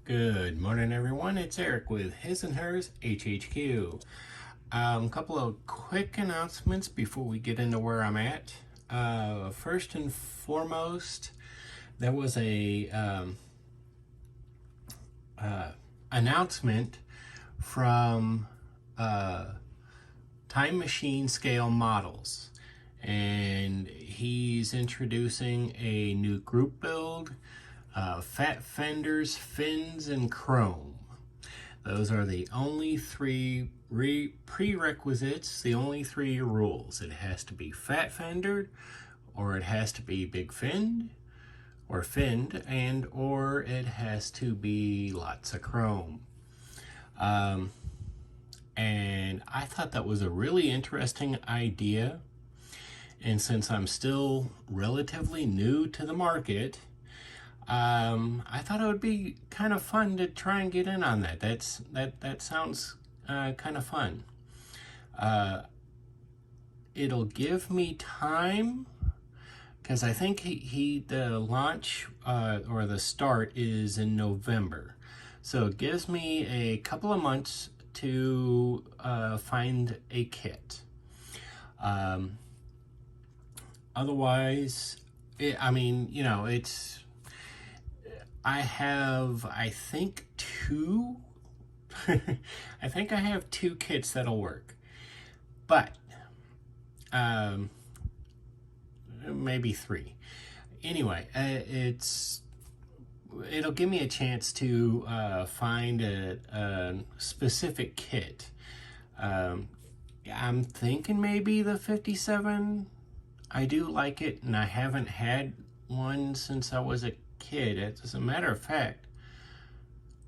Good morning, everyone. It's Eric with His&Hers HHQ. Couple of quick announcements before we get into where I'm at. First and foremost, there was a announcement from Time Machine Scale Models, and he's introducing a new group build. Fat fenders, fins, and chrome. Those are the only three prerequisites, the only three rules. It has to be fat fendered, or it has to be big finned, or finned, and or it has to be lots of chrome. And I thought that was a really interesting idea. And since I'm still relatively new to the market, I thought it would be kind of fun to try and get in on that. That sounds kind of fun. It'll give me time, because I think the launch or the start is in November, so it gives me a couple of months to find a kit. Otherwise, I have, I think, two. I think I have two kits that'll work, but maybe three. Anyway, it'll give me a chance to find a specific kit. I'm thinking maybe the 57. I do like it, and I haven't had one since I was a kid. As a matter of fact,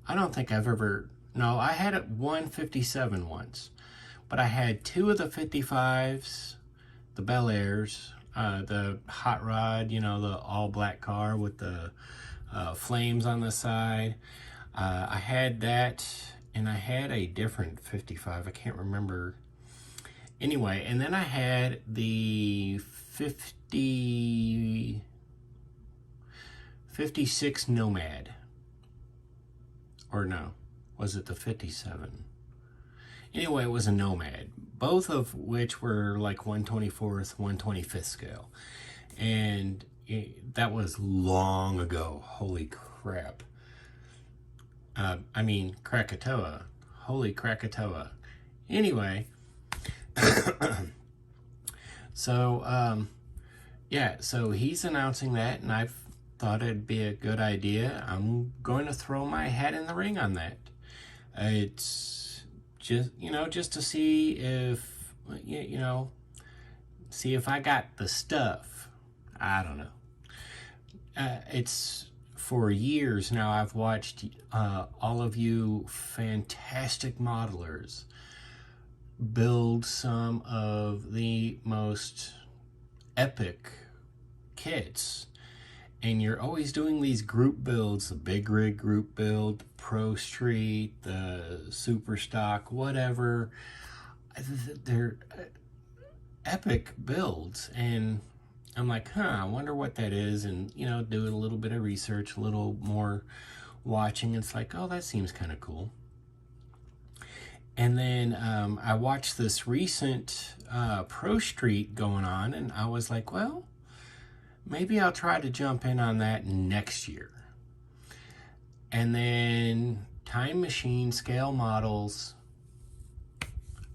I don't think I've ever, no, I had it 157 once, but I had two of the 55s, the Bel Airs, the hot rod, the all black car with the flames on the side. I had that, and I had a different 55, I can't remember. Anyway, and then I had the 56 Nomad, or no, was it the 57? Anyway, it was a Nomad, both of which were like 1/24th, 1/25th scale, and that was long ago. Holy crap. Krakatoa. Holy Krakatoa. Anyway, so so he's announcing that, and I've thought it'd be a good idea. I'm going to throw my hat in the ring on that. It's just, just to see if, see if I got the stuff. I don't know. It's for years now I've watched all of you fantastic modelers build some of the most epic kits, and you're always doing these group builds, the big rig group build, Pro Street, the Super Stock, whatever. They're epic builds, and I'm like, I wonder what that is, and do a little bit of research, a little more watching. It's like, oh, that seems kind of cool. And then I watched this recent Pro Street going on, and I was like, well, maybe I'll try to jump in on that next year. And then Time Machine Scale Models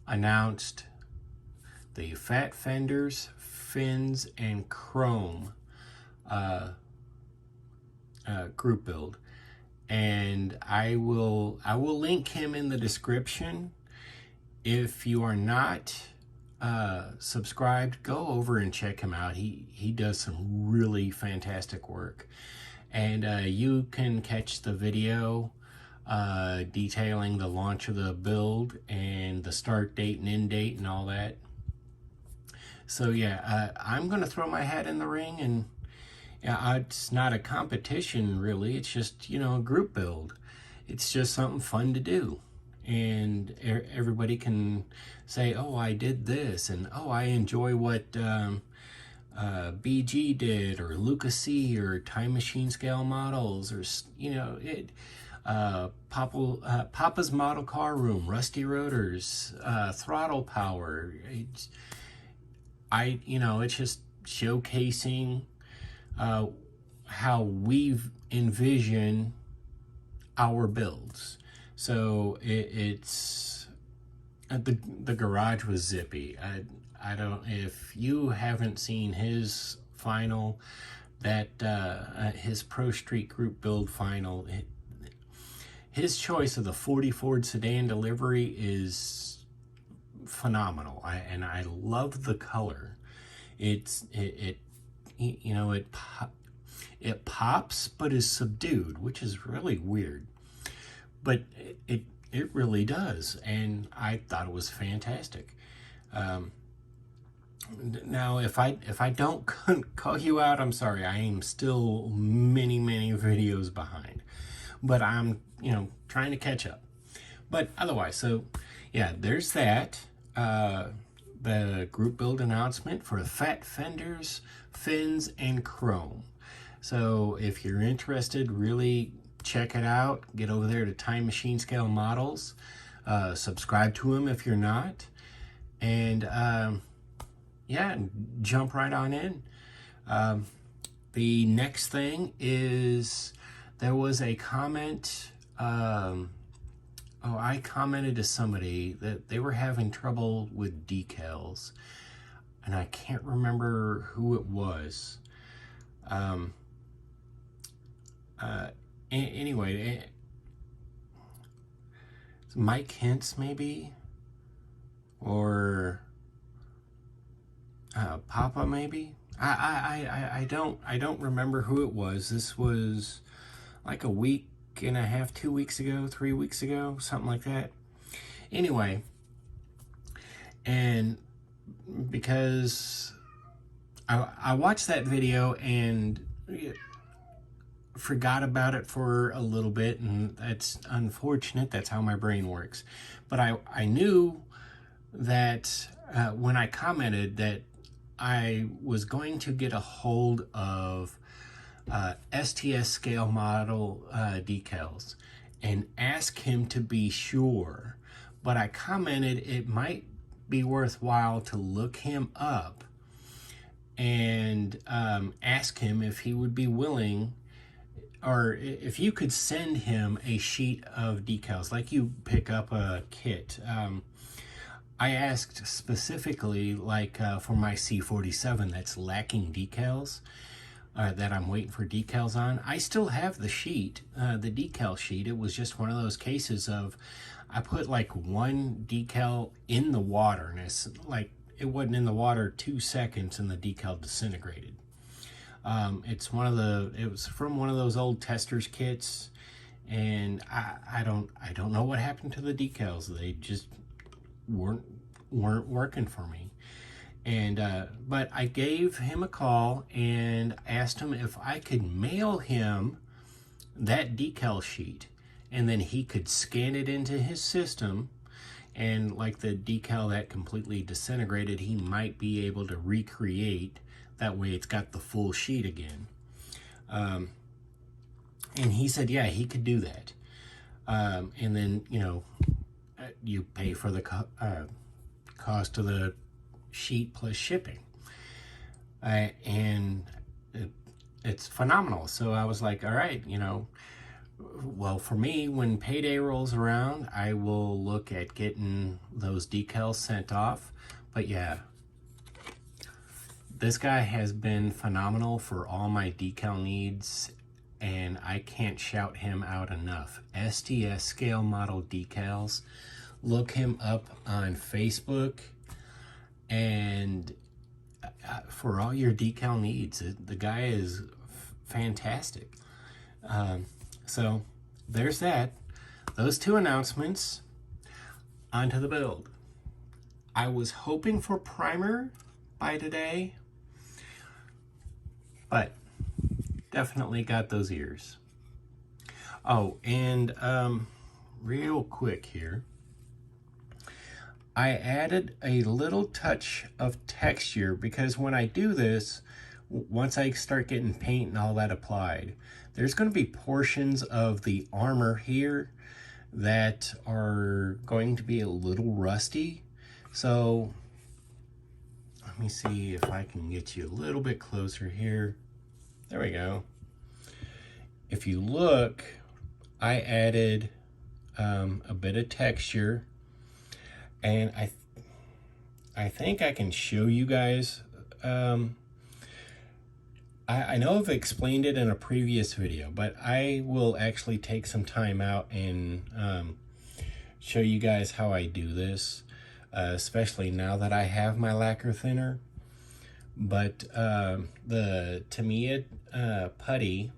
announced the fat fenders, fins, and chrome group build. And I will link him in the description. If you are not subscribed, go over and check him out. He does some really fantastic work, and you can catch the video detailing the launch of the build and the start date and end date and all that. So yeah, I'm gonna throw my hat in the ring, and it's not a competition really, it's just a group build. It's just something fun to do, and everybody can say, oh, I did this, and oh, I enjoy what BG did, or Lucas C, or Time Machine Scale Models, or Papa's model car room, rusty rotors, throttle power. It's just showcasing how we've envisioned our builds. So it's the garage was zippy. I don't, if you haven't seen his final, that his Pro Street Group build final, his choice of the 40 Ford sedan delivery is phenomenal. I love the color. It pops but is subdued, which is really weird. But it really does, and I thought it was fantastic. Now, if I don't call you out, I'm sorry. I am still many videos behind, but I'm trying to catch up. But otherwise, so yeah, there's that. The group build announcement for fat fenders, fins, and chrome. So if you're interested, really check it out. Get over there to Time Machine Scale Models. Subscribe to him if you're not. And yeah, jump right on in. The next thing is there was a comment. I commented to somebody that they were having trouble with decals, and I can't remember who it was. Anyway, Mike Hintz maybe, or Papa maybe. I don't remember who it was. This was like a week and a half, 2 weeks ago, 3 weeks ago, something like that. Anyway, and because I watched that video and forgot about it for a little bit, and that's unfortunate. That's how my brain works. But I knew that when I commented that I was going to get a hold of STS scale model decals and ask him to be sure. But I commented it might be worthwhile to look him up and ask him if he would be willing, or if you could send him a sheet of decals like you pick up a kit. I asked specifically, like for my C47 that's lacking decals, that I'm waiting for decals on. I still have the sheet, the decal sheet. It was just one of those cases of I put like one decal in the water, and it's like it wasn't in the water 2 seconds and the decal disintegrated. It was from one of those old testers kits, and I don't know what happened to the decals. They just weren't working for me. And but I gave him a call and asked him if I could mail him that decal sheet, and then he could scan it into his system, and like the decal that completely disintegrated, he might be able to recreate. That way it's got the full sheet again. And he said, yeah, he could do that. And then, you pay for the cost of the sheet plus shipping. And it's phenomenal. So I was like, all right, well, for me, when payday rolls around, I will look at getting those decals sent off. But yeah, this guy has been phenomenal for all my decal needs, and I can't shout him out enough. STS Scale Model Decals. Look him up on Facebook, and for all your decal needs, the guy is fantastic. So there's that. Those two announcements. On to the build. I was hoping for primer by today, but definitely got those ears. Oh, and real quick here, I added a little touch of texture because when I do this, once I start getting paint and all that applied, there's going to be portions of the armor here that are going to be a little rusty. So let me see if I can get you a little bit closer here. There we go. If you look, I added a bit of texture, and I think I can show you guys. I know I've explained it in a previous video, but I will actually take some time out and show you guys how I do this, especially now that I have my lacquer thinner. But the Tamiya putty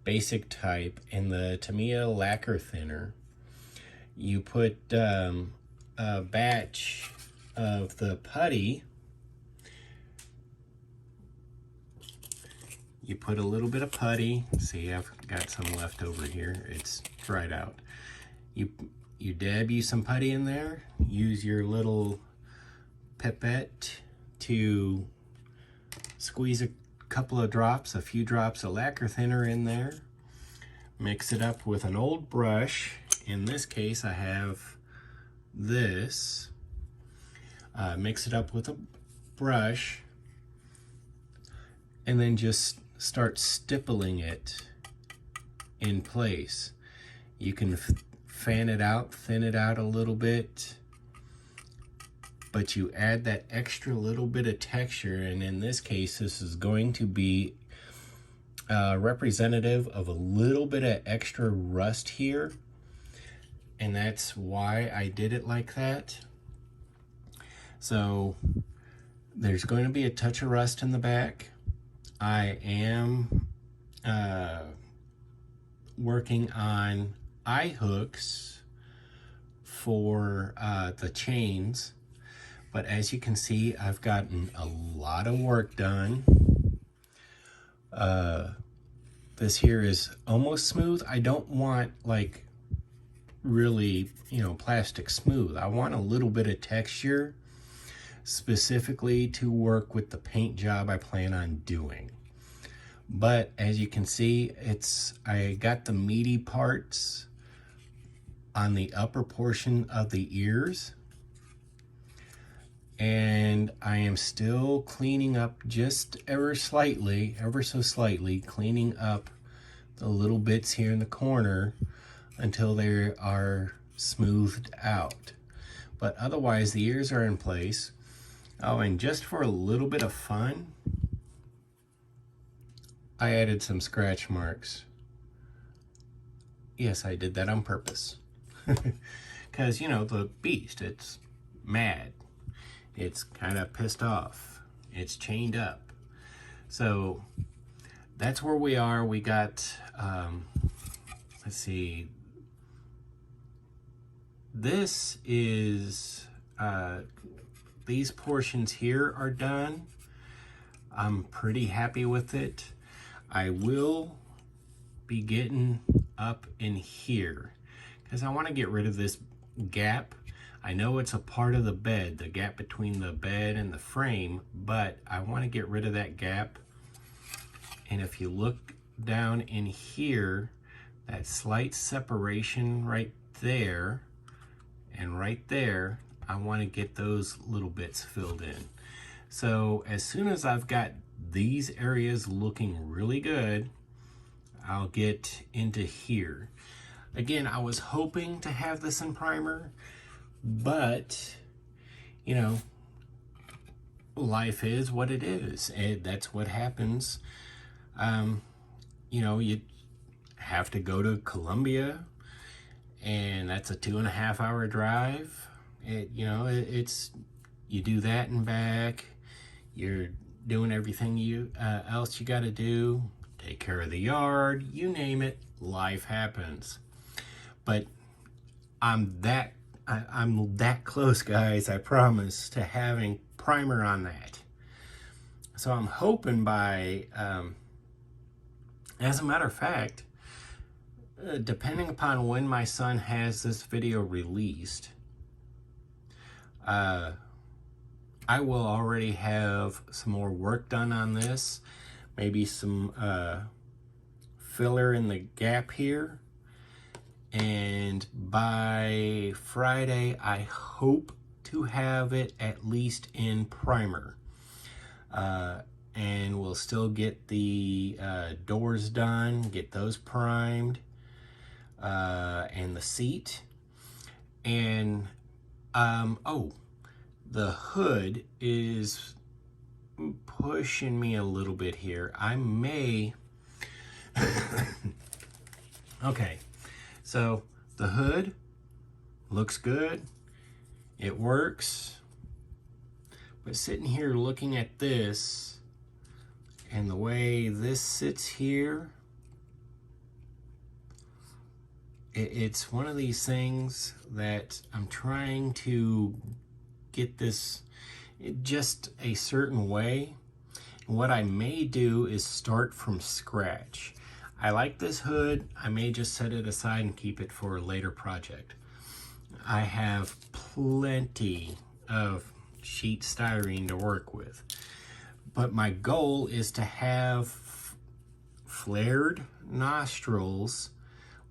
basic type and the Tamiya lacquer thinner, you put a batch of the putty. You put a little bit of putty. See, I've got some left over here. It's dried out. You dab you some putty in there. Use your little pipette to squeeze a couple of drops, a few drops of lacquer thinner in there. Mix it up with an old brush. In this case, I have this. Mix it up with a brush, and then just start stippling it in place. You can fan it out, thin it out a little bit, but you add that extra little bit of texture, and in this case, this is going to be representative of a little bit of extra rust here, and that's why I did it like that. So there's going to be a touch of rust in the back. I am working on eye hooks for the chains, but as you can see, I've gotten a lot of work done. This here is almost smooth. I don't want like really, plastic smooth. I want a little bit of texture, specifically to work with the paint job I plan on doing. But as you can see, I got the meaty parts on the upper portion of the ears, and I am still cleaning up just ever so slightly, cleaning up the little bits here in the corner until they are smoothed out. But otherwise, the ears are in place. Oh, and just for a little bit of fun, I added some scratch marks. Yes, I did that on purpose. Because, the beast, it's mad. It's kind of pissed off. It's chained up. So that's where we are. We got, let's see. This is, these portions here are done. I'm pretty happy with it. I will be getting up in here because I want to get rid of this gap. I know it's a part of the bed, the gap between the bed and the frame, but I want to get rid of that gap. And if you look down in here, that slight separation right there and right there, I want to get those little bits filled in. So as soon as I've got these areas looking really good, I'll get into here. Again, I was hoping to have this in primer, but life is what it is, and that's what happens. You have to go to Columbia, and that's a 2.5 hour drive. It's you do that and back. You're doing everything else you got to do. Take care of the yard, you name it. Life happens. But I'm that close, guys, I promise, to having primer on that. So I'm hoping by, as a matter of fact, depending upon when my son has this video released, I will already have some more work done on this. Maybe some filler in the gap here. And by Friday, I hope to have it at least in primer. And we'll still get the doors done, get those primed, and the seat. And, oh, the hood is pushing me a little bit here. I may, okay, so the hood looks good. It works. But sitting here looking at this and the way this sits here, it's one of these things that I'm trying to get this just a certain way. And what I may do is start from scratch. I like this hood. I may just set it aside and keep it for a later project. I have plenty of sheet styrene to work with, but my goal is to have flared nostrils,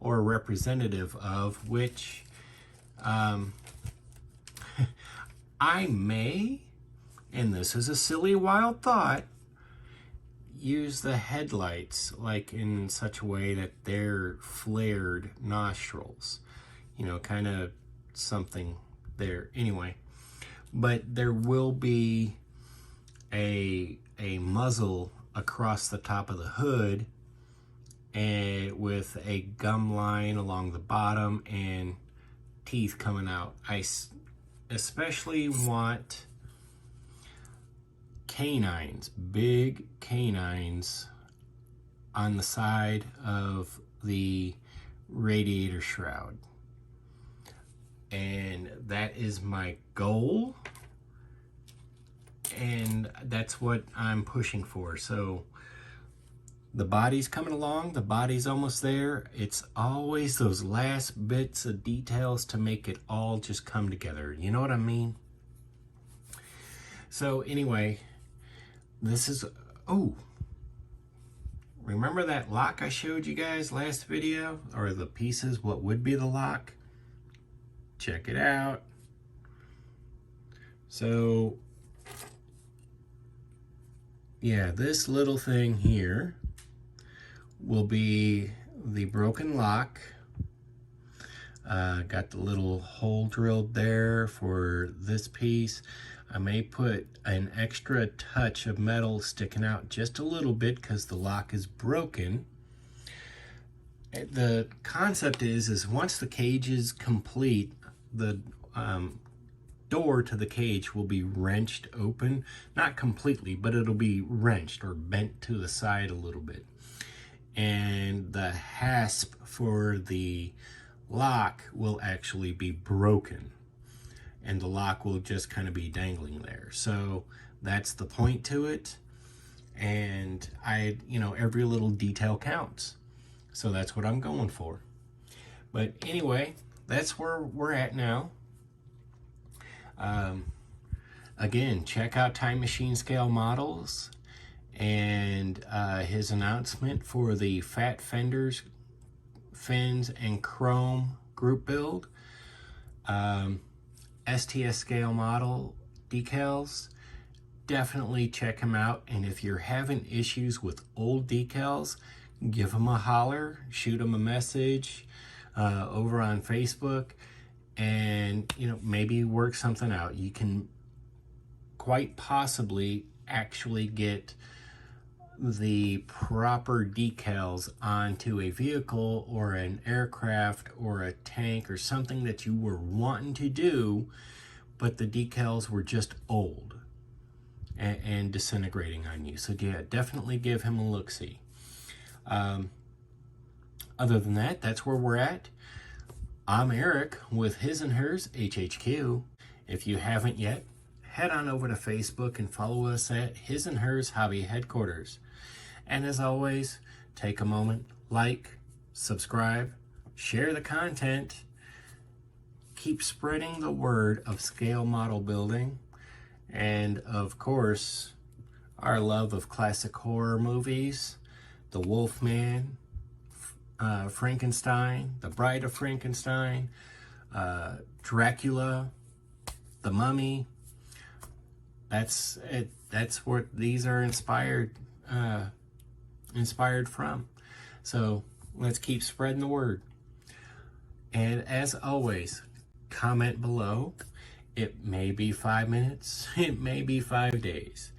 or representative of which I may, and this is a silly wild thought, use the headlights like in such a way that they're flared nostrils, you know, kind of something there anyway. But there will be a muzzle across the top of the hood, and with a gum line along the bottom and teeth coming out. I especially want canines, big canines on the side of the radiator shroud. And that is my goal. And that's what I'm pushing for. So the body's coming along, the body's almost there. It's always those last bits of details to make it all just come together. You know what I mean? So anyway, this is, oh, remember that lock I showed you guys last video? Or the pieces, what would be the lock? Check it out. So, yeah, this little thing here will be the broken lock. Got the little hole drilled there for this piece. I may put an extra touch of metal sticking out just a little bit because the lock is broken. The concept is once the cage is complete, the door to the cage will be wrenched open. Not completely, but it'll be wrenched or bent to the side a little bit. And the hasp for the lock will actually be broken, and the lock will just kind of be dangling there. So that's the point to it. And you know, every little detail counts. So that's what I'm going for. But anyway, that's where we're at now. Again, check out Time Machine Scale Models and his announcement for the Fat Fenders, Fins, and Chrome group build. STS scale model decals, definitely check them out. And if you're having issues with old decals, give them a holler, shoot them a message over on Facebook, and you know, maybe work something out. You can quite possibly actually get the proper decals onto a vehicle or an aircraft or a tank or something that you were wanting to do, but the decals were just old and disintegrating on you. So yeah, definitely give him a look-see. Other than that, that's where we're at. I'm Eric with His&Hers HHQ. If you haven't yet, head on over to Facebook and follow us at His&Hers Hobby Headquarters. And as always, take a moment, like, subscribe, share the content, keep spreading the word of scale model building, and of course, our love of classic horror movies, the Wolfman, Frankenstein, The Bride of Frankenstein, Dracula, The Mummy. That's it. That's what these are inspired from. So let's keep spreading the word. And as always, comment below. It may be 5 minutes, it may be 5 days,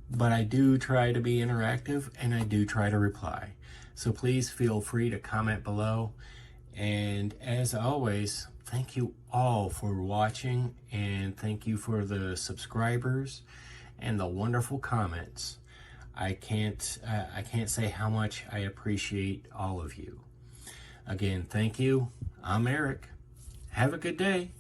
but I do try to be interactive and I do try to reply. So please feel free to comment below. And as always, thank you all for watching, and thank you for the subscribers and the wonderful comments. I can't say how much I appreciate all of you. Again, thank you. I'm Eric. Have a good day.